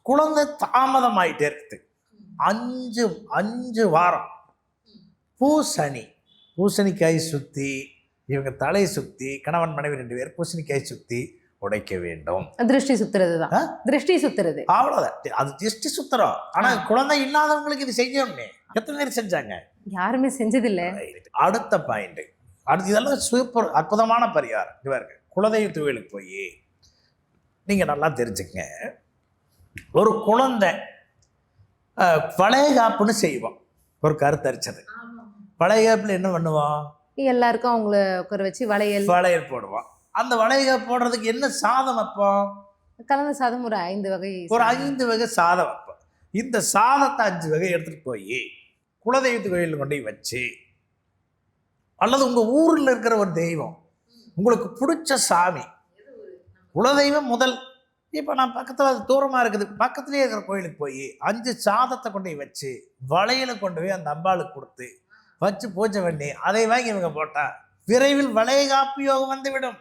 குழந்தை தாமதமாயிட்டே இருக்குது. 5 வாரம் பூசணிக்காய் சுற்றி இவங்க தலையை சுற்றி கணவன் மனைவி 2 பேர் பூசணிக்காய் சுற்றி உடைக்க வேண்டும். திருஷ்டி சுத்துறது தான். திருஷ்டி சுத்துறது அவ்வளோதான். அது திருஷ்டி சுத்துறோம். ஆனால் குழந்தை இல்லாதவங்களுக்கு இது செய்யணுமே. எத்தனை பேர் செஞ்சாங்க? யாருமே செஞ்சதில்லை. அடுத்த பாயிண்ட், அடுத்து இதெல்லாம் சூப்பர் அற்புதமான பரிகாரம். இது பாருங்க, குலதெய்வ கோயிலுக்கு போய் நீங்கள் நல்லா தெரிஞ்சுக்கங்க. ஒரு குழந்தை வளைகாப்புன்னு செய்வோம். ஒரு கருத்தரிச்சது வளைகாப்புல என்ன பண்ணுவோம்? எல்லாருக்கும் அவங்கள உட்கார வச்சு வளையல் போடுவோம். அந்த வளைகாப்பு போடுறதுக்கு என்ன சாதம் வைப்போம்? கலந்த சாதம் ஒரு 5 வகை சாதம் வைப்போம். இந்த சாதத்தை 5 வகை எடுத்துட்டு போய் குலதெய்வத்து கோயிலில் கொண்டு போய் வச்சு, அல்லது உங்கள் ஊரில் இருக்கிற ஒரு தெய்வம், உங்களுக்கு பிடிச்ச சாமி, குலதெய்வம் முதல். இப்போ நான் பக்கத்தில் அது தூரமாக இருக்குது, பக்கத்துலேயே இருக்கிற கோயிலுக்கு போய் 5 சாதத்தை கொண்டு போய் வச்சு வளையலை கொண்டு போய் அந்த அம்பாளுக்கு கொடுத்து வச்சு பூஜை பண்ணி அதை வாங்கி இவங்க போட்டால் விரைவில் வளைகாப்பு யோகம் வந்துவிடும்.